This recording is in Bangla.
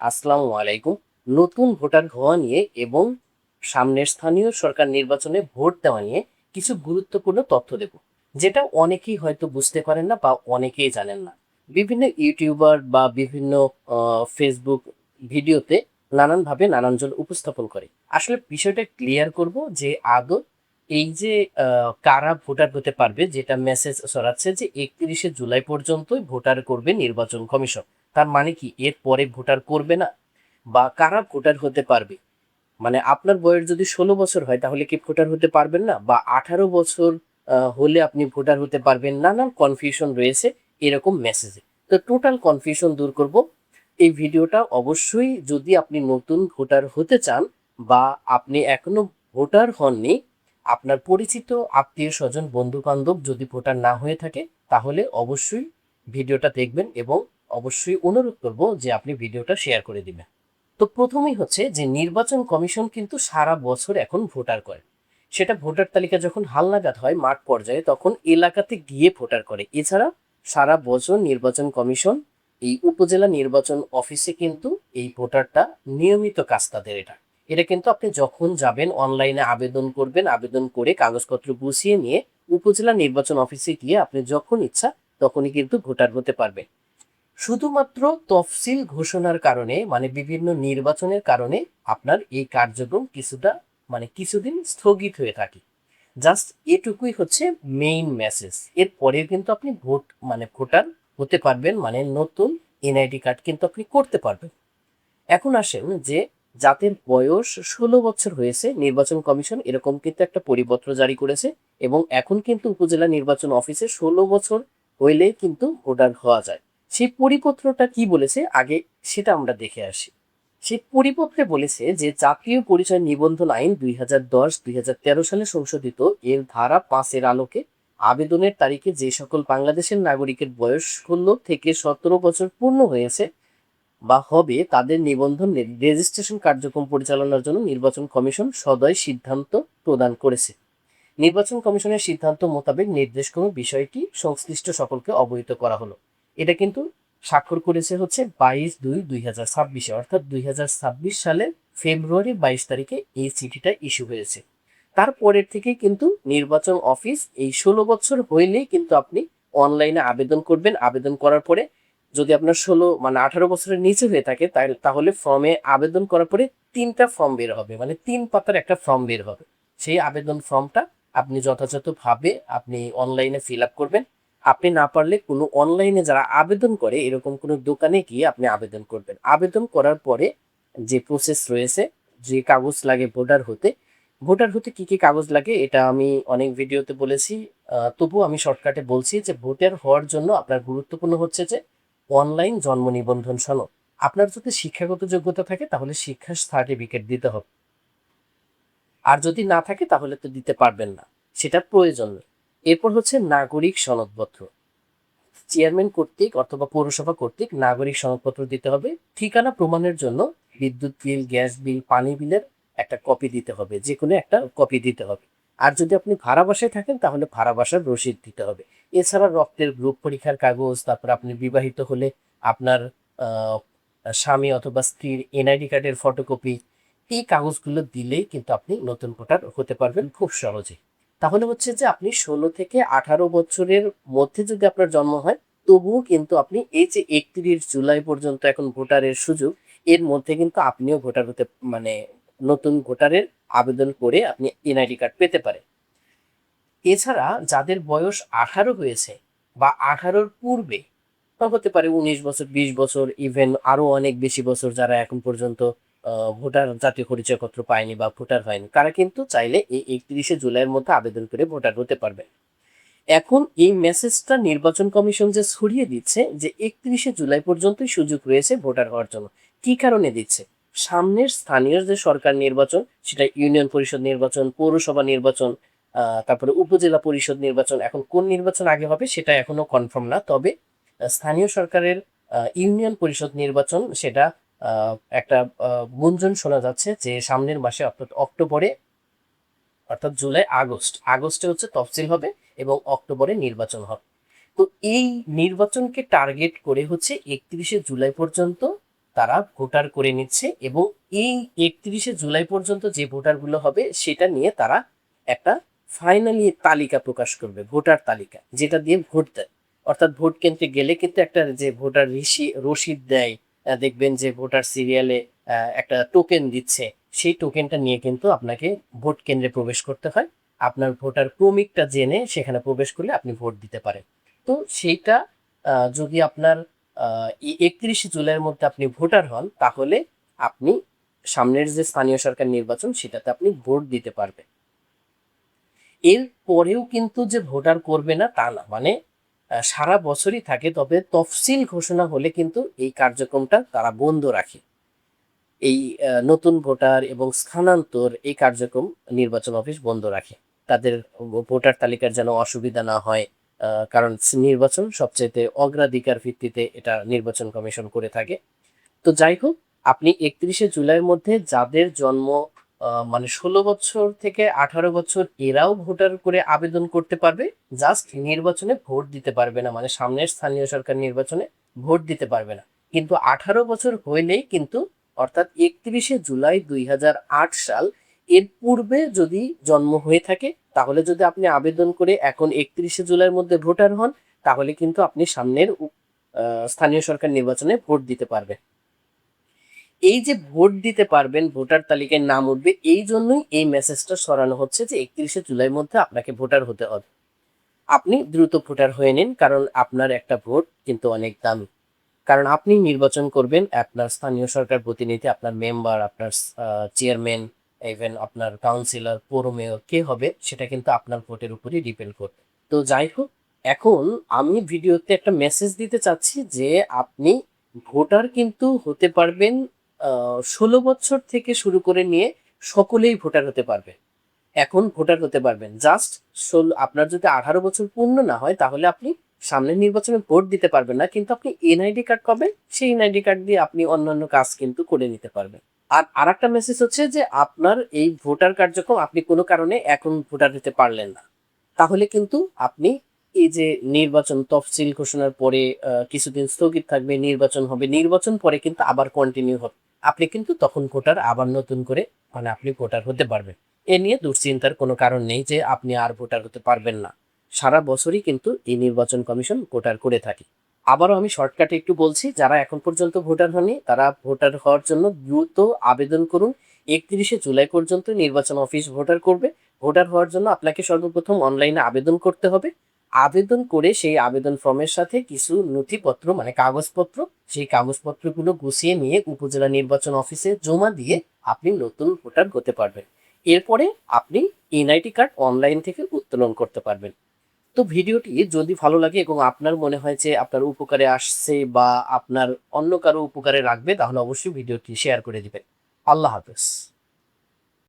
আসসালামু আলাইকুম। নতুন ভোটার হওয়া নিয়ে এবং সামনের স্থানীয় সরকার নির্বাচনে ভোট দেওয়া নিয়ে কিছু গুরুত্বপূর্ণ তথ্য দেব, যেটা অনেকেই হয়তো বুঝতে পারেন না বা অনেকেই জানেন না। বিভিন্ন ইউটিউবার বা বিভিন্ন ফেসবুক ভিডিওতে নানানভাবে নানানজন উপস্থাপন করে। আসলে বিষয়টা ক্লিয়ার করব যে আদৌ এই যে কারা ভোটার হতে পারবে, যেটা মেসেজ ছড়াচ্ছে যে 31শে জুলাই পর্যন্তই ভোটার করবে নির্বাচন কমিশন। তার মানে কি এর পরে ভোটার করবে না? বা কারা ভোটার হতে পারবে, মানে আপনার বয়স যদি 16 বছর হয় তাহলে কি ভোটার হতে পারবেন না, বা 18 বছর হলে আপনি ভোটার হতে পারবেন? নানান কনফিউশন রয়েছে এরকম মেসেজে। তো টোটাল কনফিউশন দূর করব এই ভিডিওটা। অবশ্যই যদি আপনি নতুন ভোটার হতে চান বা আপনি এখনো ভোটার হননি, আপনার পরিচিত আত্মীয় স্বজন বন্ধু বান্ধব যদি ভোটার না হয়ে থাকে, তাহলে অবশ্যই ভিডিওটা দেখবেন এবং অবশ্যই অনুরোধ করব যে আপনি ভিডিওটা শেয়ার করে দিবেন। তো প্রথমেই হচ্ছে যে নির্বাচন কমিশন কিন্তু সারা বছর এখন ভোটার করে। সেটা ভোটার তালিকা যখন হালনাগাদ হয় মাঠ পর্যায়ে, তখন এলাকাতে গিয়ে ভোটার করে। এছাড়া সারা বছর নির্বাচন কমিশন এই উপজেলা নির্বাচন অফিসে কিন্তু এই ভোটারটা নিয়মিত কাজ তাদের। এটা এটা কিন্তু আপনি যখন যাবেন অনলাইনে আবেদন করবেন, আবেদন করে কাগজপত্র গুছিয়ে নিয়ে উপজেলা নির্বাচন অফিসে গিয়ে আপনি যখন ইচ্ছা তখনই কিন্তু ভোটার হতে পারবেন। শুধুমাত্র তফসিল ঘোষণার কারণে, মানে বিভিন্ন নির্বাচনের কারণে আপনার এই কার্যক্রম কিছুটা, মানে কিছুদিন স্থগিত হয়ে থাকে। জাস্ট এটুকুই হচ্ছে মেইন মেসেজ। এর পরে কিন্তু আপনি ভোটার হতে পারবেন, মানে নতুন এনআইডি কার্ড কিন্তু আপনি করতে পারবেন। এখন আসেন যে যাদের বয়স 16 বছর হয়েছে, নির্বাচন কমিশন এরকম কিন্তু একটা পরিপত্র জারি করেছে এবং এখন কিন্তু উপজেলা নির্বাচন অফিসে 16 বছর হইলে কিন্তু ভোটার হওয়া যায়। সেই পরিপত্রটা কি বলেছে আগে সেটা আমরা দেখে আসি। সেই পরিপত্রে বলেছে যে জাতীয় পরিচয় নিবন্ধন আইন 2010-2013 সালে সংশোধিত এর ধারা 5-এর আলোকে আবেদনের তারিখে যে সকল বাংলাদেশের নাগরিকের বয়স 16 থেকে 17 বছর পূর্ণ হয়েছে বা হবে, তাদের নিবন্ধন রেজিস্ট্রেশন কার্যক্রম পরিচালনার জন্য নির্বাচন কমিশন সদয় সিদ্ধান্ত প্রদান করেছে। নির্বাচন কমিশনের সিদ্ধান্ত মোতাবেক নির্দেশক্রমে বিষয়টি সংশ্লিষ্ট সকলকে অবহিত করা হলো। এটা কিন্তু স্বাক্ষর করেছে হচ্ছে 22/2/2026, অর্থাৎ 2026 সালের ফেব্রুয়ারি 22 তারিখে এই চিঠিটা ইস্যু হয়েছে। তারপরের থেকেই কিন্তু নির্বাচন অফিস এই 16 বছর হইলেই কিন্তু আপনি অনলাইনে আবেদন করবেন। আবেদন করার পরে যদি আপনার 18 বছরের নিচে হয়ে থাকে তাহলে ফর্মে আবেদন করার পরে 3টা ফর্ম বের হবে, মানে 3 পাতার একটা ফর্ম বের হবে। সেই আবেদন ফর্মটা আপনি যথাযথভাবে আপনি অনলাইনে ফিল আপ করবেন। আপনি না পারলে কোনো অনলাইনে যারা আবেদন করে এরকম কোনো দোকানে গিয়ে আপনি আবেদন করবেন। আবেদন করার পরে যে প্রসেস রয়েছে, যে কাগজ লাগে ভোটার হতে কি কি কাগজ লাগে এটা আমি অনেক ভিডিওতে বলেছি। তবুও আমি শর্টকাটে বলছি যে ভোটার হওয়ার জন্য আপনার গুরুত্বপূর্ণ হচ্ছে যে অনলাইন জন্ম নিবন্ধন সনদ। আপনার যদি শিক্ষাগত যোগ্যতা থাকে তাহলে শিক্ষার সার্টিফিকেট দিতে হবে, আর যদি না থাকে তাহলে তো দিতে পারবেন না, সেটা প্রয়োজন নেই। এরপর হচ্ছে নাগরিক সনদপত্র। চেয়ারম্যান কর্তৃক অথবা পৌরসভা কর্তৃক নাগরিক সনদপত্র দিতে হবে। ঠিকানা প্রমাণের জন্য বিদ্যুৎ বিল, গ্যাস বিল, পানি বিলের একটা কপি দিতে হবে, যে কোনো একটা কপি দিতে হবে। আর যদি আপনি ভাড়া বাসায় থাকেন তাহলে ভাড়া বাসার রসিদ দিতে হবে। এছাড়া রক্তের গ্রুপ পরীক্ষার কাগজ, তারপর আপনি বিবাহিত হলে আপনার আহ, স্বামী অথবা স্ত্রীর এনআইডি কার্ডের ফটোকপি, এই কাগজগুলো দিলেই কিন্তু আপনি নতুন ভোটার হতে পারবেন খুব সহজে। তাহলে হচ্ছে যে আপনি 16 থেকে 18 বছরের মধ্যে যদি আপনার জন্ম হয়, তবুও কিন্তু আপনি এই যে 31 জুলাই পর্যন্ত এখন ভোটারের সুযোগ, এর মধ্যে কিন্তু আপনিও ভোটার হতে, মানে নতুন ভোটারের আবেদন করে আপনি এনআইডি কার্ড পেতে পারেন। এছাড়া যাদের বয়স 18 হয়েছে বা 18-র পূর্বে, বা হতে পারে 19 বছর, 20 বছর, ইভেন আরো অনেক বেশি বছর, যারা এখন পর্যন্ত ভোটার জাতীয় পরিচয়পত্র পায়নি বা ভোটার হয়নি, তারা কিন্তু চাইলে এই 31শে জুলাইয়ের মধ্যে আবেদন করে ভোটার হতে পারবে। এখন এই মেসেজটা নির্বাচন কমিশন যে ছড়িয়ে দিচ্ছে যে 31শে জুলাই পর্যন্তই সুযোগ রয়েছে ভোটার হওয়ার জন্য, কি কারণে দিচ্ছে? সামনের স্থানীয় যে সরকার নির্বাচন, সেটা ইউনিয়ন পরিষদ নির্বাচন, পৌরসভা নির্বাচন, তারপরে উপজেলা পরিষদ নির্বাচন, এখন কোন নির্বাচন আগে হবে সেটা এখনো কনফার্ম না। তবে স্থানীয় সরকারের ইউনিয়ন পরিষদ নির্বাচন, সেটা একটা গুঞ্জন শোনা যাচ্ছে যে সামনের মাসে, অর্থাৎ অক্টোবরে, অর্থাৎ জুলাই আগস্টে হচ্ছে তফসিল হবে এবং অক্টোবরে নির্বাচন হবে। তো এই নির্বাচনকে টার্গেট করে হচ্ছে 31শে জুলাই পর্যন্ত তারা ভোটার করে নিচ্ছে এবং এই 31শে জুলাই পর্যন্ত যে ভোটারগুলো হবে সেটা নিয়ে তারা একটা ফাইনালি তালিকা প্রকাশ করবে, ভোটার তালিকা, যেটা দিয়ে ভোট দেয়। অর্থাৎ ভোট কেন্দ্রে গেলে কিন্তু একটা যে ভোটার রসিদ দেয়, দেখবেন যে ভোটার সিরিয়ালে একটা টোকেন দিচ্ছে, সেই টোকেনটা নিয়ে কিন্তু আপনাকে ভোট কেন্দ্রে প্রবেশ করতে হয়। আপনার ভোটার ক্রমিকটা জেনে সেখানে প্রবেশ করলে আপনি ভোট দিতে পারেন। তো সেইটা যদি আপনার 31শে জুলাইয়ের মধ্যে আপনি ভোটার হন, তাহলে আপনি সামনের যে স্থানীয় সরকার নির্বাচন সেটাতে আপনি ভোট দিতে পারবেন। এর পরেও কিন্তু যে ভোটার করবে না তা না, মানে সারা বছরই থাকে, তবে তফসিল ঘোষণা হলে কিন্তু এই কার্যক্রমটা তারা বন্ধ রাখে। এই নতুন ভোটার এবং স্থানান্তর এই কার্যক্রম নির্বাচন অফিস বন্ধ রাখে, তাদের ভোটার তালিকার যেন অসুবিধা না হয়। কারণ নির্বাচন সবচেয়ে অগ্রাধিকার ভিত্তিতে এটা নির্বাচন কমিশন করে থাকে। তো যাই হোক, আপনি 31শে জুলাইয়ের মধ্যে যাদের জন্ম মানে 16 বছর থেকে 18 বছর, এরাও ভোটার করে আবেদন করতে পারবে। জাস্ট নির্বাচনে ভোট দিতে পারবে না, মানে সামনের স্থানীয় সরকার নির্বাচনে ভোট দিতে পারবে না। কিন্তু 18 বছর হইলেই কিন্তু, অর্থাৎ 31শে জুলাই 2008 সাল এর পূর্বে যদি জন্ম হয়ে থাকে, তাহলে যদি আপনি আবেদন করে এখন 31শে জুলাইয়ের মধ্যে ভোটার হন, তাহলে কিন্তু আপনি সামনের স্থানীয় সরকার নির্বাচনে ভোট দিতে পারবেন। এই যে ভোট দিতে পারবেন, ভোটার তালিকায় নাম উঠবে, এই জন্যই এই মেসেজটা সরানো হচ্ছে যে 31শে জুলাইয়ের মধ্যে আপনাকে ভোটার হতে হবে। আপনি দ্রুত ভোটার হয়ে নিন, কারণ আপনার একটা ভোট কিন্তু অনেক দামি। কারণ আপনি নির্বাচন করবেন আপনার স্থানীয় সরকার প্রতিনিধি, আপনার মেম্বার, আপনার চেয়ারম্যান, ইভেন আপনার কাউন্সিলর, পৌর মেয়র কে হবে সেটা কিন্তু আপনার ভোটের উপরই ডিপেন্ড করবে। তো যাই হোক, এখন আমি ভিডিওতে একটা মেসেজ দিতে চাচ্ছি যে আপনি ভোটার কিন্তু হতে পারবেন, 16 বছর থেকে শুরু করে নিয়ে সকলেই ভোটার হতে পারবে। এখন ভোটার হতে পারবেন জাস্ট আপনার যদি 18 বছর পূর্ণ না হয়, তাহলে আপনি সামনের নির্বাচনে ভোট দিতে পারবেন না, কিন্তু আপনি এনআইডি কার্ড পাবেন, সেই এনআইডি কার্ড দিয়ে আপনি অন্যান্য কাজ কিন্তু করে নিতে পারবেন। আর আরেকটা মেসেজ হচ্ছে যে আপনার এই ভোটার কার্যক্রম আপনি কোনো কারণে এখন ভোটার হতে পারলেন না, তাহলে কিন্তু আপনি এই যে নির্বাচন তফসিল ঘোষণার পরে কিছুদিন স্থগিত থাকবে, নির্বাচন হবে, নির্বাচন পরে কিন্তু আবার কন্টিনিউ হবে, আপনি কিন্তু তখন ভোটার আবার নতুন করে, মানে আপনি ভোটার হতে পারবেন। এ নিয়ে দুশ্চিন্তার কোনো কারণ নেই যে আপনি আর ভোটার হতে পারবেন না। সারা বছরই কিন্তু এই নির্বাচন কমিশন ভোটার করে থাকে। আবারও আমি শর্টকাটে একটু বলছি, যারা এখন পর্যন্ত ভোটার হননি তারা ভোটার হওয়ার জন্য দ্রুত আবেদন করুন। 31শে জুলাই পর্যন্ত নির্বাচন অফিস ভোটার করবে। ভোটার হওয়ার জন্য আপনাকে সর্বপ্রথম অনলাইনে আবেদন করতে হবে। আবেদন করে সেই আবেদন ফর্মের সাথে কিছু নথিপত্র, মানে কাগজপত্র, সেই কাগজপত্রগুলো গুছিয়ে নিয়ে উপজেলা নির্বাচন অফিসে জমা দিয়ে আপনি নতুন ভোটার হতে পারবেন। এরপরে আপনি এনআইডি কার্ড অনলাইন থেকে উত্তোলন করতে পারবেন। তো ভিডিওটি যদি ভালো লাগে এবং আপনার মনে হয় যে আপনার উপকারে আসছে বা আপনার অন্য কারো উপকারে রাখবে, তাহলে অবশ্যই ভিডিওটি শেয়ার করে দিবেন। আল্লাহ হাফেজ।